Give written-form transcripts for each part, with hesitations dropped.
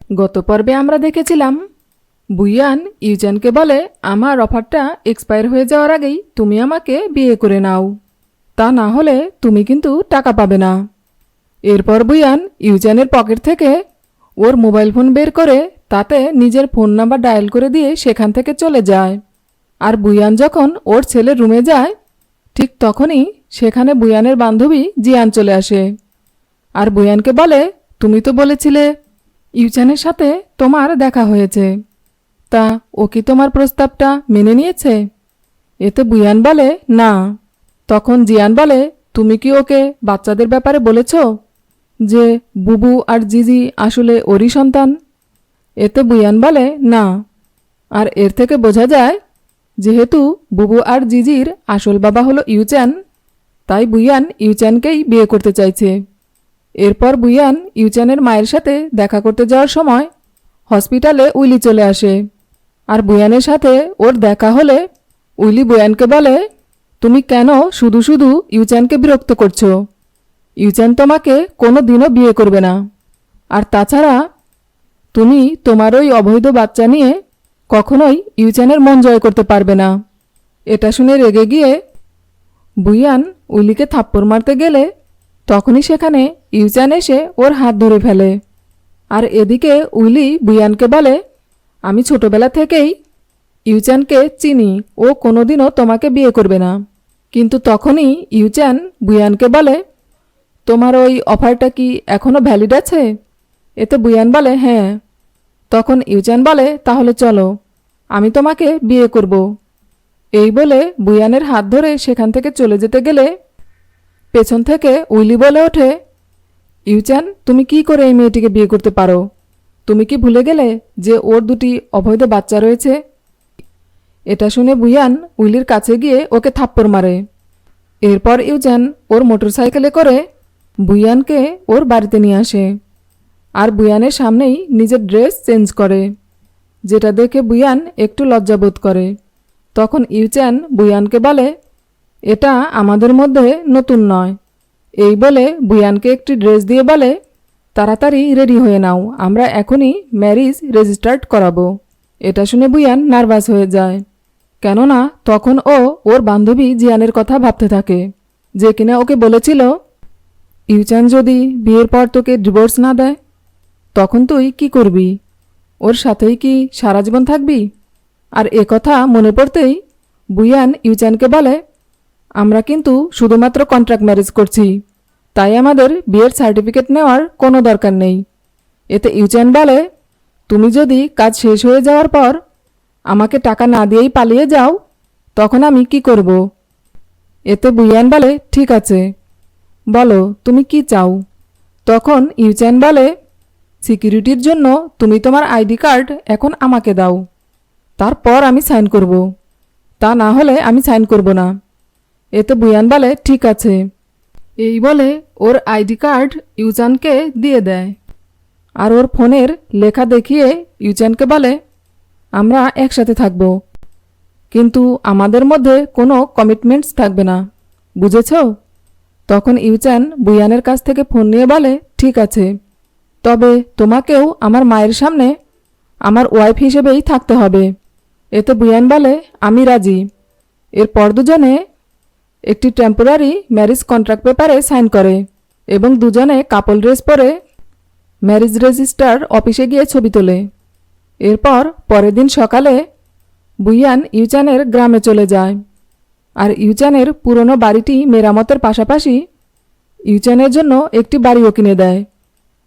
গত পর্বে আমরা দেখেছিলাম বুয়ান ইউজানকে বলে আমার অফারটা এক্সপায়ার হয়ে যাওয়ার আগেই তুমি আমাকে বিয়ে করে নাও, তা না হলে তুমি কিন্তু টাকা পাবে না। এরপর বুয়ান ইউজানের পকেট থেকে ওর মোবাইল ফোন বের করে তাতে নিজের ফোন নাম্বার ডায়াল করে দিয়ে সেখান থেকে চলে যায়। আর বুয়ান যখন ওর ছেলের রুমে যায় ঠিক তখনই সেখানে বুয়ানের বান্ধবী জিয়ান চলে আসে। আর বুয়ানকে বলে, তুমি তো বলেছিলে ইউজানের সাথে তোমার দেখা হয়েছে, তা ও কি তোমার প্রস্তাবটা মেনে নিয়েছে? এতে বুয়ান বলে না। তখন জিয়ান বলে, তুমি কি ওকে বাচ্চাদের ব্যাপারে বলেছ যে বুবু আর জিজি আসলে ওরই সন্তান? এতে বুয়ান বলে না। আর এর থেকে বোঝা যায় যেহেতু বুবু আর জিজির আসল বাবা হলো ইউচান, তাই বুয়ান ইউচানকেই বিয়ে করতে চাইছে। এরপর বুয়ান ইউচানের মায়ের সাথে দেখা করতে যাওয়ার সময় হসপিটালে উইলি চলে আসে। আর বুয়ানের সাথে ওর দেখা হলে উইলি বুয়ানকে বলে, তুমি কেন শুধু শুধু ইউচানকে বিরক্ত করছো? ইউচান তোমাকে কোনো দিনও বিয়ে করবে না। আর তাছাড়া তুমি তোমার ওই অবৈধ বাচ্চা নিয়ে কখনোই ইউচানের মন জয় করতে পারবে না। এটা শুনে রেগে গিয়ে বুয়ান উইলিকে থাপ্পড় মারতে গেলে তখনই সেখানে ইউচান এসে ওর হাত ধরে ফেলে। আর এদিকে উইলি বুয়ানকে বলে, আমি ছোটবেলা থেকেই ইউচানকে চিনি, ও কোনোদিনও তোমাকে বিয়ে করবে না। কিন্তু তখনই ইউচান বুয়ানকে বলে, তোমার ওই অফারটা কি এখনও ভ্যালিড আছে? এতে বুয়ান বলে হ্যাঁ। তখন ইউচান বলে, তাহলে চলো, আমি তোমাকে বিয়ে করব। এই বলে বুয়ানের হাত ধরে সেখান থেকে চলে যেতে গেলে পেছন থেকে উইলি বলে ওঠে, ইউচান তুমি কি করে এই মেয়েটিকে বিয়ে করতে পারো? তুমি কি ভুলে গেলে যে ওর দুটি অবৈধ বাচ্চা রয়েছে? এটা শুনে বুয়ান উইলির কাছে গিয়ে ওকে থাপ্পড় মারে। এরপর ইউচান ওর মোটরসাইকেলে করে বুয়ানকে ওর বাড়িতে নিয়ে আসে। আর বুয়ানের সামনেই নিজের ড্রেস চেঞ্জ করে, যেটা দেখে বুয়ান একটু লজ্জাবোধ করে। তখন ইউচান বুয়ানকে বলে, এটা আমাদের মধ্যে নতুন নয়। এই বলে বুয়ানকে একটি ড্রেস দিয়ে বলে, তাড়াতাড়ি রেডি হয়ে নাও, আমরা এখনই ম্যারিজ রেজিস্টার্ড করাবো। এটা শুনে বুয়ান নার্ভাস হয়ে যায়, কেননা তখন ও ওর বান্ধবী জিয়ানের কথা ভাবতে থাকে, যে কিনা ওকে বলেছিল ইউচান যদি বিয়ের পর তোকে ডিভোর্স না দেয় তখন তুই কি করবি? ওর সাথেই কি সারা জীবন থাকবি? আর কথা মনে পড়তেই বুয়ান ইউচানকে বলে, আমরা কিন্তু শুধুমাত্র কন্ট্রাক্ট ম্যারেজ করছি, তাই আমাদের বিয়ের সার্টিফিকেট নেওয়ার কোনো দরকার নেই। এতে ইউচান বলে, তুমি যদি কাজ শেষ হয়ে যাওয়ার পর আমাকে টাকা না দিয়েই পালিয়ে যাও তখন আমি কি করব? এতে বুয়ান বলে, ঠিক আছে, বলো তুমি কি চাও? তখন ইউচান বলে, সিকিউরিটির জন্য তুমি তোমার আইডি কার্ড এখন আমাকে দাও, তারপর আমি সাইন করব, তা না হলে আমি সাইন করব না। এতে বুয়ান বলে, ঠিক আছে। এই বলে ওর আইডি কার্ড ইউচানকে দিয়ে দেয়। আর ওর ফোনের লেখা দেখিয়ে ইউচানকে বলে, আমরা একসাথে থাকব, কিন্তু আমাদের মধ্যে কোনো কমিটমেন্টস থাকবে না, বুঝেছ? তখন ইউচান বুয়ানের কাছ থেকে ফোন নিয়ে বলে, ঠিক আছে, তবে তোমাকেও আমার মায়ের সামনে আমার ওয়াইফ হিসেবেই থাকতে হবে। এতে বুয়ান বলে, আমি রাজি। এরপর দুজনে একটি টেম্পোরারি ম্যারেজ কন্ট্রাক্ট পেপারে সাইন করে এবং দুজনে কাপল ড্রেস পরে ম্যারেজ রেজিস্টার অফিসে গিয়ে ছবি তোলে। এরপর পরের দিন সকালে বুয়ান ইউচানের গ্রামে চলে যায়। আর ইউচানের পুরনো বাড়িটি মেরামতের পাশাপাশি ইউচানের জন্য একটি বাড়িও কিনে দেয়।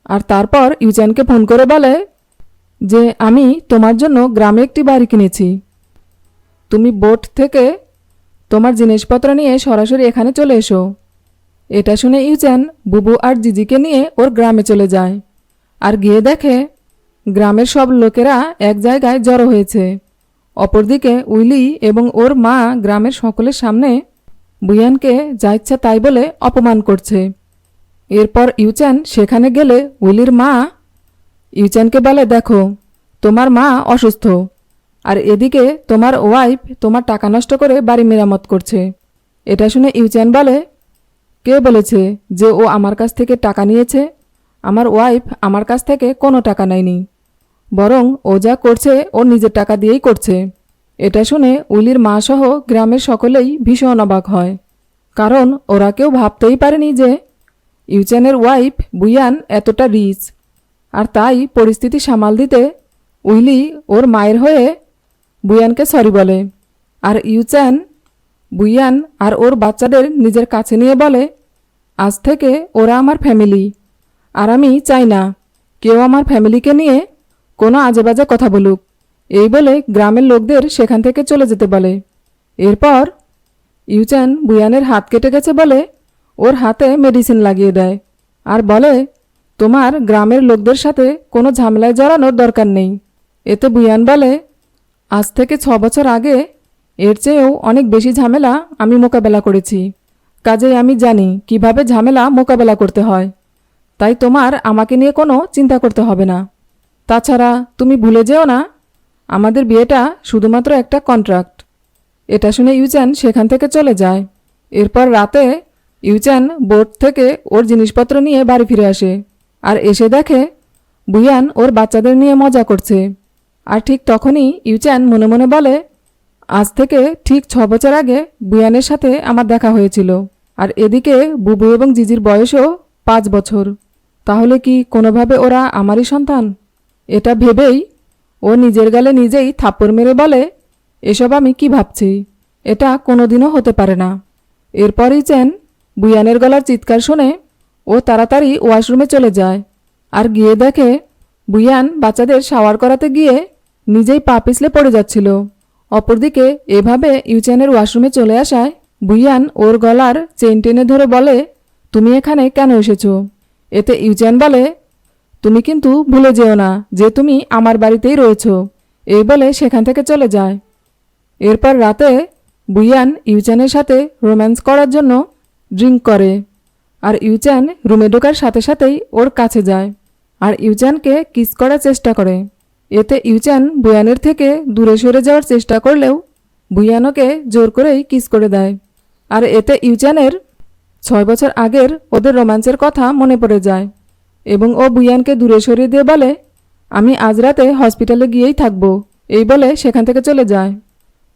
আর তারপর ইউচানকে ফোন করে বলে যে আমি তোমার জন্য গ্রামে একটি বাড়ি কিনেছি, তুমি বোট থেকে তোমার জিনিসপত্র নিয়ে সরাসরি এখানে চলে এসো। এটা শুনে ইউচান বুবু আর জিজিকে নিয়ে ওর গ্রামে চলে যায়। আর গিয়ে দেখে গ্রামের সব লোকেরা এক জায়গায় জড়ো হয়েছে। অপরদিকে উইলি এবং ওর মা গ্রামের সকলের সামনে বুয়ানকে যা ইচ্ছা তাই বলে অপমান করছে। এরপর ইউচান সেখানে গেলে উইলির মা ইউচানকে বলে, দেখো তোমার মা অসুস্থ, আর এদিকে তোমার ওয়াইফ তোমার টাকা নষ্ট করে বাড়ি মেরামত করছে। এটা শুনে ইউচান বলে, কে বলেছে যে ও আমার কাছ থেকে টাকা নিয়েছে? আমার ওয়াইফ আমার কাছ থেকে কোনো টাকা নেয়নি। বরং ও যা করছে ওর নিজের টাকা দিয়েই করছে। এটা শুনে উইলির মা সহ গ্রামের সকলেই ভীষণ অবাক হয়, কারণ ওরা কেউ ভাবতেই পারেনি যে ইউচ্যানের ওয়াইফ বুয়ান এতটা রিচ। আর তাই পরিস্থিতি সামাল দিতে উইলি ওর মায়ের হয়ে বুয়ানকে সরি বলে। আর ইউচ্যান বুয়ান আর ওর বাচ্চাদের নিজের কাছে নিয়ে বলে, আজ থেকে ওরা আমার ফ্যামিলি, আর আমি চাই না কেউ আমার ফ্যামিলিকে নিয়ে কোনো আজেবাজে কথা বলুক। এই বলে গ্রামের লোকদের সেখান থেকে চলে যেতে বলে। এরপর ইউচ্যান বুয়ানের হাত কেটে গেছে বলে ওর হাতে মেডিসিন লাগিয়ে দেয়, আর বলে, তোমার গ্রামের লোকদের সাথে কোনো ঝামেলায় জড়ানোর দরকার নেই। এতে বুয়ান বলে, আজ থেকে 6 বছর আগে এর চেয়েও অনেক বেশি ঝামেলা আমি মোকাবেলা করেছি, কাজেই আমি জানি কিভাবে ঝামেলা মোকাবেলা করতে হয়। তাই তোমার আমাকে নিয়ে কোনো চিন্তা করতে হবে না। তাছাড়া তুমি ভুলে যেও না, আমাদের বিয়েটা শুধুমাত্র একটা কন্ট্রাক্ট। এটা শুনে ইউচ্যান সেখান থেকে চলে যায়। এরপর রাতে ইউচ্যান বোট থেকে ওর জিনিসপত্র নিয়ে বাড়ি ফিরে আসে, আর এসে দেখে বুয়ান ওর বাচ্চাদের নিয়ে মজা করছে। আর ঠিক তখনই ইউচ্যান মনে মনে বলে, আজ থেকে ঠিক 6 বছর আগে বুয়ানের সাথে আমার দেখা হয়েছিল, আর এদিকে বুবু এবং জিজির বয়সও 5 বছর। তাহলে কি কোনোভাবে ওরা আমারই সন্তান? এটা ভেবেই ও নিজের গালে নিজেই থাপ্পড় মেরে বলে, এসব আমি কি ভাবছি, এটা কোনোদিনও হতে পারে না। এরপরই চেন বুয়ানের গলার চিৎকার শুনে ও তাড়াতাড়ি ওয়াশরুমে চলে যায়, আর গিয়ে দেখে বুয়ান বাচ্চাদের শাওয়ার করাতে গিয়ে নিজেই পা পিছলে পড়ে যাচ্ছিল। অপরদিকে এভাবে ইউচ্যানের ওয়াশরুমে চলে আসায় বুয়ান ওর গলার চেন টেনে ধরে বলে, তুমি এখানে কেন এসেছো? এতে ইউচ্যান বলে, তুমি কিন্তু ভুলে যেও না যে তুমি আমার বাড়িতেই রয়েছো। এই বলে সেখান থেকে চলে যায়। এরপর রাতে বুয়ান ইউচ্যানের সাথে রোম্যান্স করার জন্য ড্রিঙ্ক করে, আর ইউচ্যান রুমে ঢোকার সাথে সাথেই ওর কাছে যায় আর ইউচ্যানকে কিস করার চেষ্টা করে। এতে ইউচ্যান বুয়ানের থেকে দূরে সরে যাওয়ার চেষ্টা করলেও বুয়ান ওকে জোর করেই কিস করে দেয়। আর এতে ইউচ্যানের 6 বছর আগের ওদের রোম্যান্সের কথা মনে পড়ে যায় এবং ও বুয়ানকে দূরে সরিয়ে দিয়ে বলে, আমি আজ রাতে হসপিটালে গিয়েই থাকবো। এই বলে সেখান থেকে চলে যায়।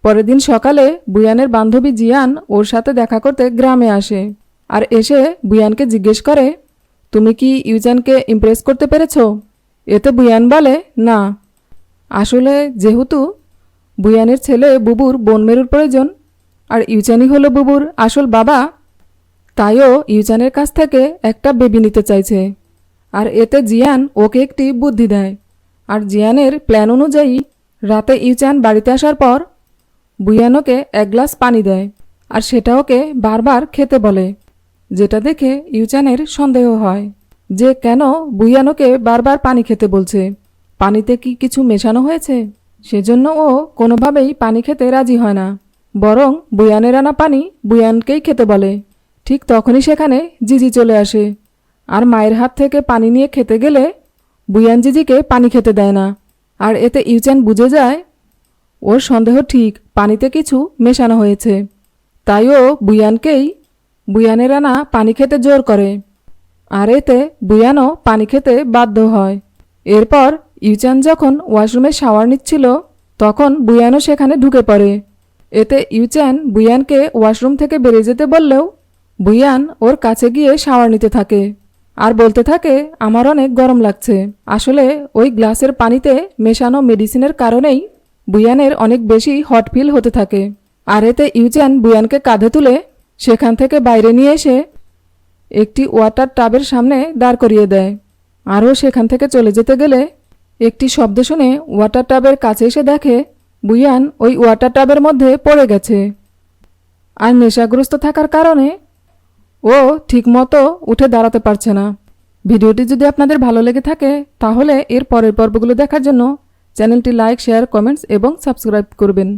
পরের দিন সকালে বুয়ানের বান্ধবী জিয়ান ওর সাথে দেখা করতে গ্রামে আসে, আর এসে বুয়ানকে জিজ্ঞেস করে, তুমি কি ইউচ্যানকে ইমপ্রেস করতে পেরেছো? এতে বুয়ান বলে, না, আসলে যেহেতু বুয়ানের ছেলে বুবুর বোন মেরুর প্রয়োজন, আর ইউচ্যানই হলো বুবুর আসল বাবা, তাইও ইউচ্যানের কাছ থেকে একটা বেবি নিতে চাইছে। আর এতে জিয়ান ওকে একটি বুদ্ধি দেয়, আর জিয়ানের প্ল্যান অনুযায়ী রাতে ইউচ্যান বাড়িতে আসার পর বুয়ান ওকে 1 গ্লাস পানি দেয়, আর সেটা ওকে বারবার খেতে বলে, যেটা দেখে ইউচ্যানের সন্দেহ হয় যে কেন বুয়ান ওকে বারবার পানি খেতে বলছে। পানিতে কি কিছু মেশানো হয়েছে? সেজন্য ও কোনোভাবেই পানি খেতে রাজি হয় না, বরং বুয়ানের আনা পানি বুয়ানকেই খেতে বলে। ঠিক তখনই সেখানে জিজি চলে আসে, আর মায়ের হাত থেকে পানি নিয়ে খেতে গেলে বুয়ান জিজিকে পানি খেতে দেয় না। আর এতে ইউচ্যান বুঝে যায় ওর সন্দেহ ঠিক, পানিতে কিছু মেশানো হয়েছে। তাই ও বুয়ানকেই বুয়ানের আনা পানি খেতে জোর করে, আর এতে বুয়ানও পানি খেতে বাধ্য হয়। এরপর ইউচ্যান যখন ওয়াশরুমে শাওয়ার নিচ্ছিল তখন বুয়ানও সেখানে ঢুকে পড়ে। এতে ইউচ্যান বুয়ানকে ওয়াশরুম থেকে বেরিয়ে যেতে বললেও বুয়ান ওর কাছে গিয়ে শাওয়ার নিতে থাকে আর বলতে থাকে, আমার অনেক গরম লাগছে। আসলে ওই গ্লাসের পানিতে মেশানো মেডিসিনের কারণেই বুয়ানের অনেক বেশি হট ফিল হতে থাকে। আর এতে ইউচ্যান বুয়ানকে কাঁধে তুলে সেখান থেকে বাইরে নিয়ে এসে একটি ওয়াটার টাবের সামনে দাঁড় করিয়ে দেয়। আরও সেখান থেকে চলে যেতে গেলে একটি শব্দ শুনে ওয়াটার টাবের কাছে এসে দেখে বুয়ান ওই ওয়াটার টাবের মধ্যে পড়ে গেছে। আর নেশাগ্রস্ত থাকার কারণে ও ঠিকমতো উঠে দাঁড়াতে পারছে না। ভিডিওটি যদি আপনাদের ভালো লেগে থাকে তাহলে এর পরের পর্বগুলো দেখার জন্য চ্যানেলটি লাইক, শেয়ার, কমেন্টস এবং সাবস্ক্রাইব করবেন।